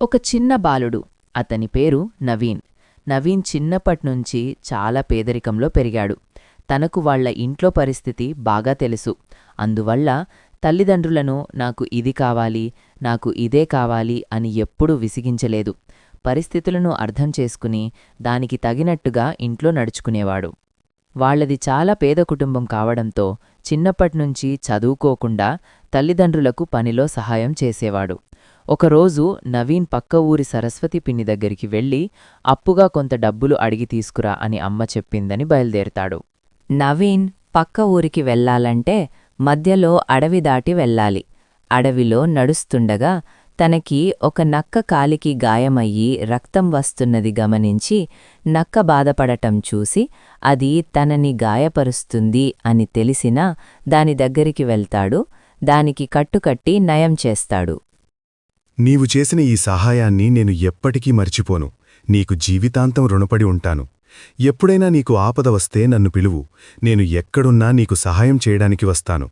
ఒక చిన్న బాలుడు. అతని పేరు నవీన్. నవీన్ చిన్నప్పట్నుంచి చాలా పేదరికంలో పెరిగాడు. తనకు వాళ్ళ ఇంట్లో పరిస్థితి బాగా తెలుసు. అందువల్ల తల్లిదండ్రులను నాకు ఇది కావాలి, నాకు ఇదే కావాలి అని ఎప్పుడూ విసిగించలేదు. పరిస్థితులను అర్థం చేసుకుని దానికి తగినట్టుగా ఇంట్లో నడుచుకునేవాడు. వాళ్ళది చాలా పేద కుటుంబం కావడంతో చిన్నప్పట్నుంచి చదువుకోకుండా తల్లిదండ్రులకు పనిలో సహాయం చేసేవాడు. ఒకరోజు నవీన్ పక్క ఊరి సరస్వతి పిన్ని దగ్గరికి వెళ్ళి అప్పుగా కొంత డబ్బులు అడిగి తీసుకురా అని అమ్మ చెప్పిందని బయలుదేరతాడు. నవీన్ పక్క ఊరికి వెళ్లాలంటే మధ్యలో అడవి దాటి వెళ్ళాలి. అడవిలో నడుస్తుండగా తనకి ఒక నక్క కాలికి గాయమయ్యి రక్తం వస్తున్నది గమనించి నక్క బాధపడటం చూసి అది తనని గాయపరుస్తుంది అని తెలిసినా దాని దగ్గరికి వెళ్తాడు. దానికి కట్టుకట్టి నయం చేస్తాడు. నీవు చేసిన ఈ సహాయాన్ని నేను ఎప్పటికీ మర్చిపోను. నీకు జీవితాంతం రుణపడి ఉంటాను. ఎప్పుడైనా నీకు ఆపద వస్తే నన్ను పిలువు. నేను ఎక్కడున్నా నీకు సహాయం చేయడానికి వస్తాను.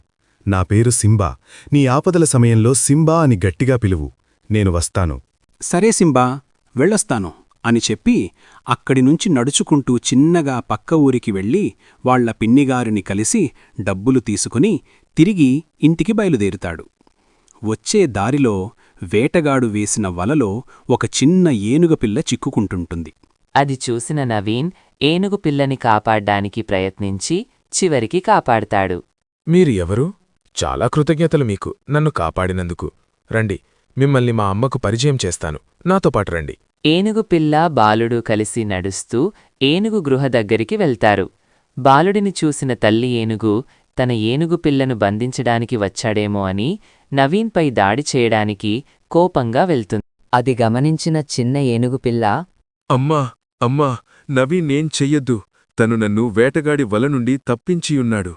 నా పేరు సింబా. నీ ఆపదల సమయంలో సింబా అని గట్టిగా పిలువు. నేను వస్తాను. సరే సింబా, వెళ్ళొస్తాను అని చెప్పి అక్కడినుంచి నడుచుకుంటూ చిన్నగా పక్క ఊరికి వెళ్ళి వాళ్ల పిన్నిగారిని కలిసి డబ్బులు తీసుకుని తిరిగి ఇంటికి బయలుదేరుతాడు. వచ్చే దారిలో వేటగాడు వేసిన వలలో ఒక చిన్న ఏనుగపిల్ల చిక్కుకుంటుంటుంది. అది చూసిన నవీన్ ఏనుగు పిల్లని కాపాడ్డానికి ప్రయత్నించి చివరికి కాపాడతాడు. మీరు ఎవరు? చాలా కృతజ్ఞతలు మీకు, నన్ను కాపాడినందుకు. రండి, మిమ్మల్ని మా అమ్మకు పరిచయం చేస్తాను. నాతో పాటు రండి. ఏనుగు పిల్ల బాలుడు కలిసి నడుస్తూ ఏనుగు గృహ దగ్గరికి వెళ్తారు. బాలుడిని చూసిన తల్లి ఏనుగు తన ఏనుగు పిల్లను బంధించడానికి వచ్చాడేమో అని నవీన్పై దాడి చేయడానికి కోపంగా వెళ్తుంది. అది గమనించిన చిన్న ఏనుగుపిల్ల, అమ్మా అమ్మా, నవీనేం చెయ్యొద్దు. తను నన్ను వేటగాడి వల నుండి తప్పించియున్నాడు.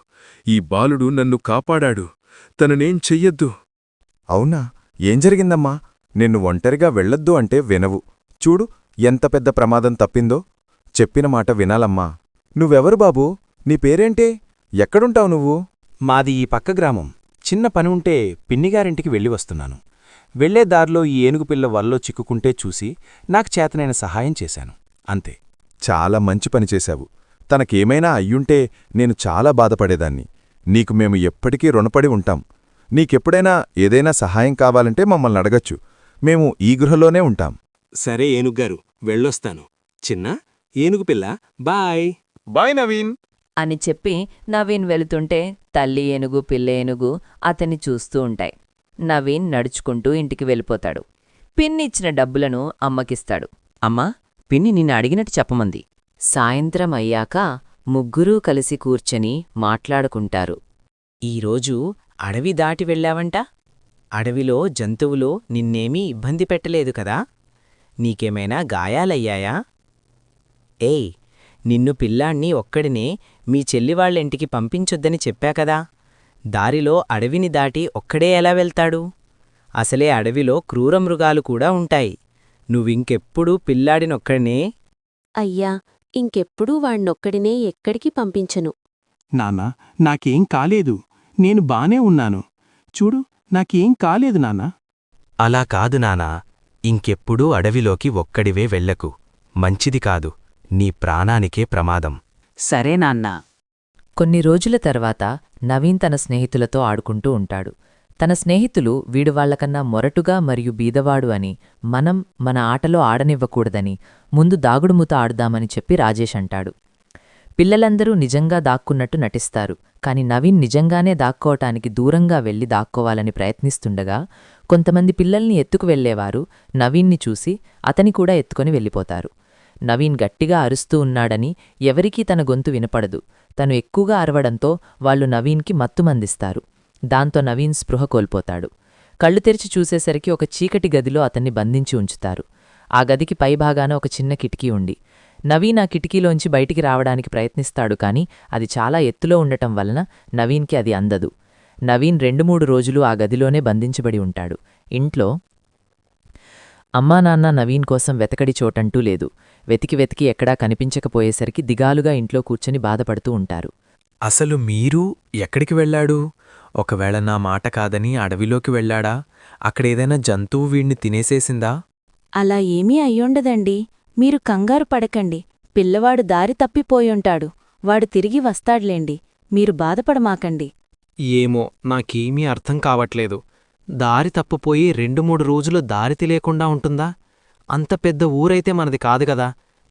ఈ బాలుడు నన్ను కాపాడాడు. తననేం చెయ్యొద్దు. అవునా? ఏం జరిగిందమ్మా? నిన్ను ఒంటరిగా వెళ్ళొద్దు అంటే వినవు. చూడు ఎంత పెద్ద ప్రమాదం తప్పిందో. చెప్పిన మాట వినాలమ్మా. నువ్వెవరు బాబూ? నీ పేరేంటే? ఎక్కడుంటావు నువ్వు? మాది ఈ పక్క గ్రామం. చిన్న పని ఉంటే పిన్నిగారింటికి వెళ్ళి వస్తున్నాను. వెళ్లే దారిలో ఈ ఏనుగుపిల్ల వల్లో చిక్కుకుంటే చూసి నాకు చేతనైన సహాయం చేశాను, అంతే. చాలా మంచి పని చేశావు. తనకేమైనా అయ్యుంటే నేను చాలా బాధపడేదాన్ని. నీకు మేము ఎప్పటికీ రుణపడి ఉంటాం. నీకెప్పుడైనా ఏదైనా సహాయం కావాలంటే మమ్మల్ని అడగచ్చు. మేము ఈ గృహలోనే ఉంటాం. సరే ఏనుగ్గారు, వెళ్ళొస్తాను. చిన్న ఏనుగుపిల్ల, బాయ్. బాయ్ నవీన్ అని చెప్పి నవీన్ వెళుతుంటే తల్లి ఏనుగు పిల్ల ఏనుగు అతన్ని చూస్తూ ఉంటాయి. నవీన్ నడుచుకుంటూ ఇంటికి వెళ్ళిపోతాడు. పిన్ని ఇచ్చిన డబ్బులను అమ్మకిస్తాడు. అమ్మా, పిన్ని నిన్ను అడిగినట్టు చెప్పమంది. సాయంత్రం అయ్యాక ముగ్గురూ కలిసి కూర్చొని మాట్లాడుకుంటారు. ఈరోజు అడవి దాటి వెళ్ళావంట? అడవిలో జంతువులు నిన్నేమీ ఇబ్బంది పెట్టలేదు కదా? నీకేమైనా గాయాలయ్యాయా? ఏయ్, నిన్ను పిల్లాణ్ణి ఒక్కడినే మీ చెల్లివాళ్లింటికి పంపించొద్దని చెప్పాకదా? దారిలో అడవిని దాటి ఒక్కడే ఎలా వెళ్తాడు? అసలే అడవిలో క్రూరమృగాలు కూడా ఉంటాయి. నువ్వింకెప్పుడూ పిల్లాడినొక్కడినే. అయ్యా, ఇంకెప్పుడూ వాణ్ణొక్కడినే ఎక్కడికి పంపించను. నాన్నా, నాకేం కాలేదు. నేను బానే ఉన్నాను. చూడు, నాకేం కాలేదు నాన్నా. అలా కాదు నానా, ఇంకెప్పుడూ అడవిలోకి ఒక్కడివే వెళ్ళకు. మంచిది కాదు. నీ ప్రాణానికే ప్రమాదం. సరే నాన్నా. కొన్ని రోజుల తర్వాత నవీన్ తన స్నేహితులతో ఆడుకుంటూ ఉంటాడు. తన స్నేహితులు వీడు వాళ్లకన్నా మొరటుగా మరియు బీదవాడు అని, మనం మన ఆటలో ఆడనివ్వకూడదని ముందు దాగుడుమూత ఆడుదామని చెప్పి రాజేష్ అంటాడు. పిల్లలందరూ నిజంగా దాక్కున్నట్టు నటిస్తారు. కాని నవీన్ నిజంగానే దాక్కోవటానికి దూరంగా వెళ్లి దాక్కోవాలని ప్రయత్నిస్తుండగా కొంతమంది పిల్లల్ని ఎత్తుకు వెళ్లేవారు నవీన్ని చూసి అతని కూడా ఎత్తుకొని వెళ్ళిపోతారు. నవీన్ గట్టిగా అరుస్తూ ఉన్నాడని ఎవరికీ తన గొంతు వినపడదు. తను ఎక్కువగా అరవడంతో వాళ్లు నవీన్కి మత్తుమందిస్తారు. దాంతో నవీన్ స్పృహ కోల్పోతాడు. కళ్ళు తెరిచి చూసేసరికి ఒక చీకటి గదిలో అతన్ని బంధించి ఉంచుతారు. ఆ గదికి పైభాగాన ఒక చిన్న కిటికీ ఉంది. నవీన్ ఆ కిటికీలోంచి బయటికి రావడానికి ప్రయత్నిస్తాడు. కాని అది చాలా ఎత్తులో ఉండటం వలన నవీన్కి అది అందదు. నవీన్ 2-3 రోజులు ఆ గదిలోనే బంధించబడి ఉంటాడు. ఇంట్లో అమ్మానాన్న నవీన్ కోసం వెతకడి చోటంటూ లేదు. వెతికి ఎక్కడా కనిపించకపోయేసరికి దిగాలుగా ఇంట్లో కూర్చొని బాధపడుతూ ఉంటారు. అసలు మీరు ఎక్కడికి వెళ్ళాడు? ఒకవేళ నా మాట కాదని అడవిలోకి వెళ్ళాడా? అక్కడేదైనా జంతువు వీణ్ణి తినేసేసిందా? అలా ఏమీ అయ్యుండదండి. మీరు కంగారు పడకండి. పిల్లవాడు దారి తప్పిపోయుంటాడు. వాడు తిరిగి వస్తాడ్లేండి. మీరు బాధపడమాకండి. ఏమో నాకేమీ అర్థం కావట్లేదు. దారి తప్పుపోయి 2-3 రోజులు దారి తెలియకుండా ఉంటుందా? అంత పెద్ద ఊరైతే మనది కాదు గదా.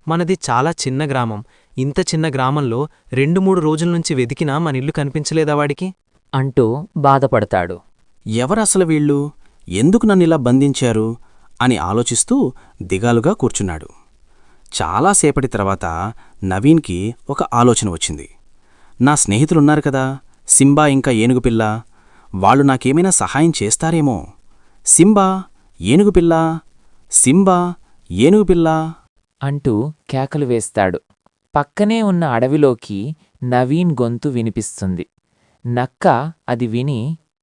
మనది చాలా చిన్న గ్రామం. ఇంత చిన్న గ్రామంలో 2-3 రోజుల నుంచి వెదికినా మనిల్లు కనిపించలేదా వాడికి? అంటూ బాధపడతాడు. ఎవరసలు వీళ్ళు, ఎందుకు నన్నిలా బంధించారు అని ఆలోచిస్తూ దిగాలుగా కూర్చున్నాడు. చాలాసేపటి తర్వాత నవీన్కి ఒక ఆలోచన వచ్చింది. నా స్నేహితులున్నారు కదా, సింబా ఇంకా ఏనుగుపిల్ల, వాళ్ళు నాకేమైనా సహాయం చేస్తారేమో. సింబా, ఏనుగుపిల్ల, సింబా, ఏనుగుపిల్ల అంటూ కేకలు వేస్తాడు. పక్కనే ఉన్న అడవిలోకి నవీన్ గొంతు వినిపిస్తుంది. నక్క అది విని,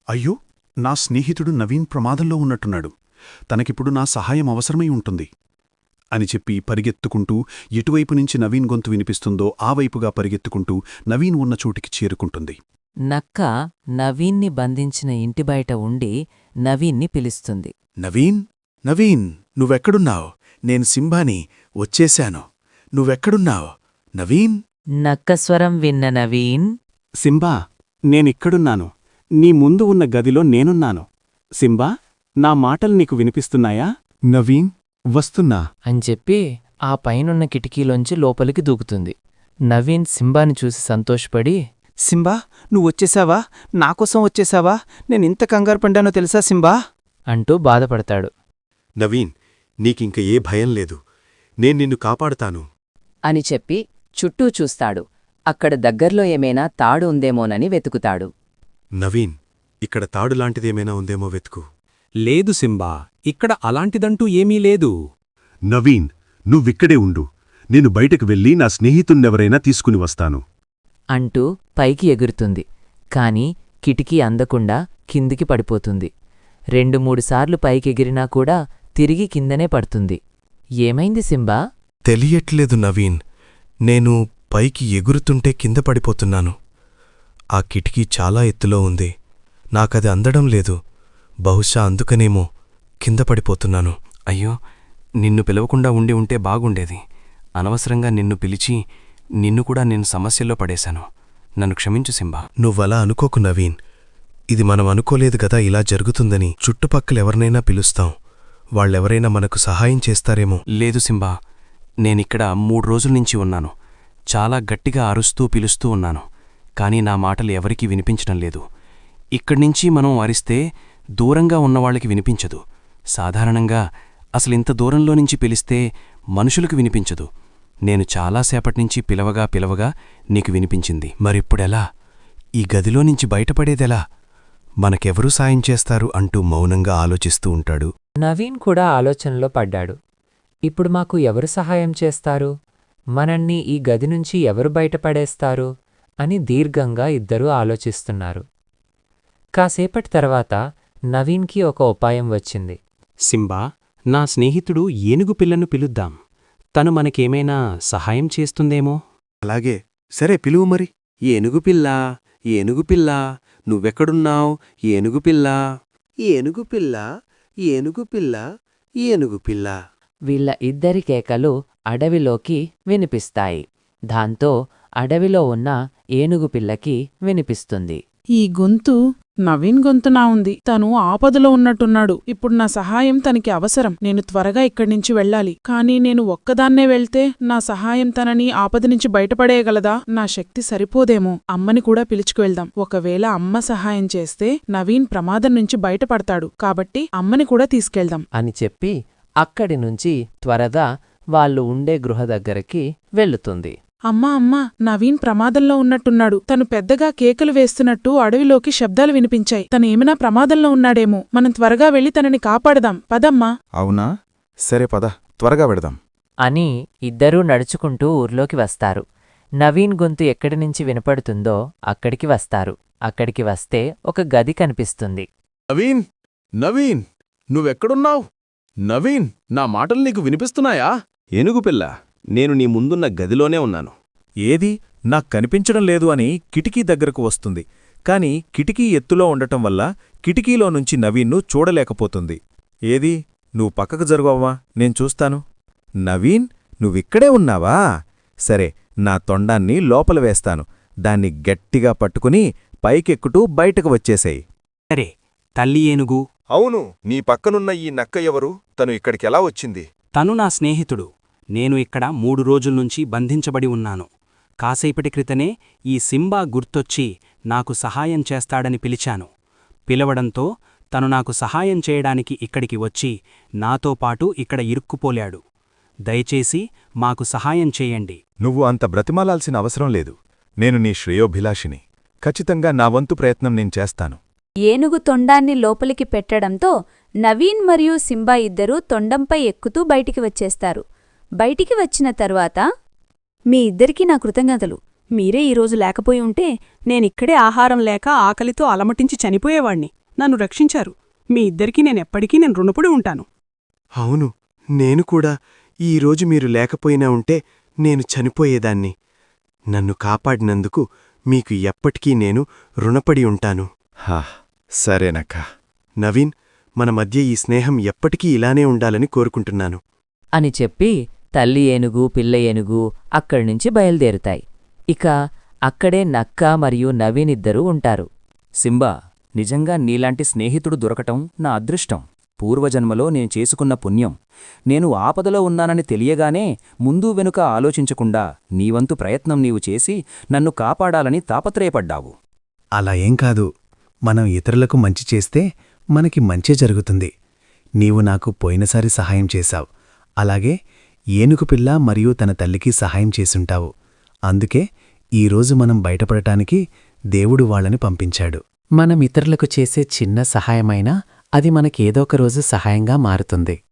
అయ్యో, నా స్నేహితుడు నవీన్ ప్రమాదంలో ఉన్నట్టున్నాడు. తనకిప్పుడు నా సహాయం అవసరమై ఉంటుంది అని చెప్పి పరిగెత్తుకుంటూ ఎటువైపు నుంచి నవీన్ గొంతు వినిపిస్తుందో ఆ వైపుగా పరిగెత్తుకుంటూ నవీన్ ఉన్న చోటికి చేరుకుంటుంది. నక్క నవీన్ని బంధించిన ఇంటి బయట ఉండి నవీన్ని పిలుస్తుంది. నవీన్, నవీన్, నువ్వెక్కడున్నావ్? నేను సింబాని, వచ్చేశాను. నువ్వెక్కడున్నావ్ నవీన్? నక్క స్వరం విన్న నవీన్, సింబా, నేనిక్కడున్నాను. నీ ముందు ఉన్న గదిలో నేనున్నాను. సింబా, నా మాటలు నీకు వినిపిస్తున్నాయా? నవీన్, వస్తున్నా అని చెప్పి ఆ పైనున్న కిటికీలోంచి లోపలికి దూకుతుంది. నవీన్ సింబాని చూసి సంతోషపడి, సింబా, నువ్వొచ్చేశావా? నాకోసం వచ్చేశావా? నేనింత కంగారు పడ్డానో తెలుసా సింబా? అంటూ బాధపడతాడు. నవీన్, నీకింక ఏ భయం లేదు. నేను నిన్ను కాపాడుతాను అని చెప్పి చుట్టూ చూస్తాడు. అక్కడ దగ్గర్లో ఏమైనా తాడు ఉందేమోనని వెతుకుతాడు. నవీన్, ఇక్కడ తాడులాంటిదేమైనా ఉందేమో వెతుకు. లేదు సింబా, ఇక్కడ అలాంటిదంటూ ఏమీ లేదు. నవీన్, నువ్విక్కడే ఉండు. నేను బయటకు వెళ్ళి నా స్నేహితున్నెవరైనా తీసుకుని వస్తాను అంటూ పైకి ఎగురుతుంది. కాని కిటికీ అందకుండా కిందికి పడిపోతుంది. 2-3 సార్లు పైకెగిరినా కూడా తిరిగి కిందనే పడుతుంది. ఏమైంది సింబా? తెలియట్లేదు నవీన్. నేను పైకి ఎగురుతుంటే కింద పడిపోతున్నాను. ఆ కిటికీ చాలా ఎత్తులో ఉంది. నాకది అందడం లేదు. బహుశా అందుకనేమో కింద పడిపోతున్నాను. అయ్యో, నిన్ను పిలవకుండా ఉండి ఉంటే బాగుండేది. అనవసరంగా నిన్ను పిలిచి నిన్ను కూడా నేను సమస్యల్లో పడేశాను. నన్ను క్షమించు సింబా. నువ్వలా అనుకోకు నవీన్. ఇది మనం అనుకోలేదు గదా ఇలా జరుగుతుందని. చుట్టుపక్కలెవరినైనా పిలుస్తాం. వాళ్ళెవరైనా మనకు సహాయం చేస్తారేమో. లేదు సింబా, నేనిక్కడ 3 రోజుల నుంచి ఉన్నాను. చాలా గట్టిగా అరుస్తూ పిలుస్తూ ఉన్నాను. కానీ నా మాటలు ఎవరికీ వినిపించడం లేదు. ఇక్కడ్నించి మనం అరిస్తే దూరంగా ఉన్నవాళ్ళకి వినిపించదు. సాధారణంగా అసలింత దూరంలో నుంచి పిలిస్తే మనుషులకు వినిపించదు. నేను చాలాసేపట్నుంచి పిలవగా నీకు వినిపించింది. మరిప్పుడెలా? ఈ గదిలోనుంచి బయటపడేదెలా? మనకెవరూ సాయం చేస్తారు అంటూ మౌనంగా ఆలోచిస్తూ ఉంటాడు. నవీన్ కూడా ఆలోచనలో పడ్డాడు. ఇప్పుడు మాకు ఎవరు సహాయం చేస్తారు? మనల్ని ఈ గది నుంచి ఎవరు బయటపడేస్తారు అని దీర్ఘంగా ఇద్దరూ ఆలోచిస్తున్నారు. కాసేపటి తర్వాత నవీన్కి ఒక ఉపాయం వచ్చింది. సింబా, నా స్నేహితుడు ఏనుగుపిల్లను పిలుద్దాం. తను మనకేమైనా సహాయం చేస్తుందేమో. అలాగే, సరే పిలువు మరి. ఏనుగుపిల్లా, ఏనుగుపిల్లా, నువ్వెక్కడున్నావ్? ఏనుగుపిల్లా, ఏనుగుపిల్లా, ఏనుగుపిల్లా, ఏనుగుపిల్లా. వీళ్ళ ఇద్దరి కేకలు అడవిలోకి వినిపిస్తాయి. దాంతో అడవిలో ఉన్న ఏనుగుపిల్లకి వినిపిస్తుంది. ఈ గొంతు నవీన్ గొంతునా ఉంది. తను ఆపదలో ఉన్నట్టున్నాడు. ఇప్పుడు నా సహాయం తనకి అవసరం. నేను త్వరగా ఇక్కడ్నించి వెళ్ళాలి. కానీ నేను ఒక్కదాన్నే వెళ్తే నా సహాయం తనని ఆపద నుంచి బయటపడేయగలదా? నా శక్తి సరిపోదేమో. అమ్మని కూడా పిలుచుకువెళ్దాం. ఒకవేళ అమ్మ సహాయం చేస్తే నవీన్ ప్రమాదం నుంచి బయటపడతాడు. కాబట్టి అమ్మని కూడా తీసుకెళ్దాం అని చెప్పి అక్కడి నుంచి త్వరగా వాళ్ళు ఉండే గృహ దగ్గరికి వెళ్తుంది. అమ్మా, నవీన్ ప్రమాదంలో ఉన్నట్టున్నాడు. తను పెద్దగా కేకలు వేస్తున్నట్టు అడవిలోకి శబ్దాలు వినిపించాయి. తను ఏమైనా ప్రమాదంలో ఉన్నాడేమో. మనం త్వరగా వెళ్లి తనని కాపాడదాం. పదమ్మా. అవునా? సరే పద, త్వరగా వెడదాం అని ఇద్దరూ నడుచుకుంటూ ఊర్లోకి వస్తారు. నవీన్ గొంతు ఎక్కడి నుంచి వినపడుతుందో అక్కడికి వస్తారు. అక్కడికి వస్తే ఒక గది కనిపిస్తుంది. నవీన్, నవీన్, నువ్వెక్కడున్నావ్? నవీన్, నా మాటలు నీకు వినిపిస్తున్నాయా? ఏనుగుపిల్ల, నేను నీ ముందున్న గదిలోనే ఉన్నాను. ఏది? నాకు కనిపించడం లేదు అని కిటికీ దగ్గరకు వస్తుంది. కాని కిటికీ ఎత్తులో ఉండటం వల్ల కిటికీలో నుంచి నవీన్ను చూడలేకపోతుంది. ఏది? నువ్వు పక్కకు జరుగవ్వా, నేను చూస్తాను. నవీన్, నువ్విక్కడే ఉన్నావా? సరే, నా తొండాన్ని లోపల వేస్తాను. దాన్ని గట్టిగా పట్టుకుని పైకెక్కుతూ బయటకు వచ్చేసేయ్. సరే, తల్లి ఏనుగు. అవును, నీ పక్కనున్న ఈ నక్క ఎవరు? తను ఇక్కడికెలా వచ్చింది? తను నా స్నేహితుడు. నేను ఇక్కడ 3 రోజుల్నుంచి బంధించబడి ఉన్నాను. కాసేపటి క్రితనే ఈ సింబా గుర్తొచ్చి నాకు సహాయం చేస్తాడని పిలిచాను. పిలవడంతో తను నాకు సహాయం చేయడానికి ఇక్కడికి వచ్చి నాతో పాటు ఇక్కడ ఇరుక్కుపోలాడు. దయచేసి మాకు సహాయం చేయండి. నువ్వు అంత బ్రతిమాలాల్సిన అవసరం లేదు. నేను నీ శ్రేయోభిలాషిని. ఖచ్చితంగా నా వంతు ప్రయత్నం నేను చేస్తాను. ఏనుగు తొండాన్ని లోపలికి పెట్టడంతో నవీన్ మరియు సింబా ఇద్దరూ తొండంపై ఎక్కుతూ బయటికి వచ్చేస్తారు. బయటికి వచ్చిన తరువాత, మీ ఇద్దరికీ నా కృతజ్ఞతలు. మీరే ఈరోజు లేకపోయి ఉంటే నేనిక్కడే ఆహారం లేక ఆకలితో అలమటించి చనిపోయేవాణ్ణి. నన్ను రక్షించారు. మీ ఇద్దరికీ నేనెప్పటికీ రుణపడి ఉంటాను. అవును, నేను కూడా ఈరోజు మీరు లేకపోయినా ఉంటే నేను చనిపోయేదాన్ని. నన్ను కాపాడినందుకు మీకు ఎప్పటికీ నేను రుణపడి ఉంటాను. హా, సరేనక్క. నవీన్, మన మధ్య ఈ స్నేహం ఎప్పటికీ ఇలానే ఉండాలని కోరుకుంటున్నాను. అని చెప్పి తల్లి ఏనుగు పిల్ల ఏనుగు అక్కడ్నుంచి బయలుదేరుతాయి. ఇక అక్కడే నక్క మరియు నవీన్ ఇద్దరూ ఉంటారు. సింబా, నిజంగా నీలాంటి స్నేహితుడు దొరకటం నా అదృష్టం. పూర్వజన్మలో నేను చేసుకున్న పుణ్యం. నేను ఆపదలో ఉన్నానని తెలియగానే ముందు వెనుక ఆలోచించకుండా నీవంతు ప్రయత్నం నీవు చేసి నన్ను కాపాడాలని తాపత్రయపడ్డావు. అలా ఏం కాదు. మనం ఇతరులకు మంచి చేస్తే మనకి మంచే జరుగుతుంది. నీవు నాకు పోయినసారి సహాయం చేశావు. అలాగే ఏనుగు పిల్ల మరియు తన తల్లికి సహాయం చేసుంటావు. అందుకే ఈరోజు మనం బయటపడటానికి దేవుడు వాళ్ళని పంపించాడు. మనం ఇతరులకు చేసే చిన్న సహాయమైనా అది మనకేదో ఒక రోజు సహాయంగా మారుతుంది.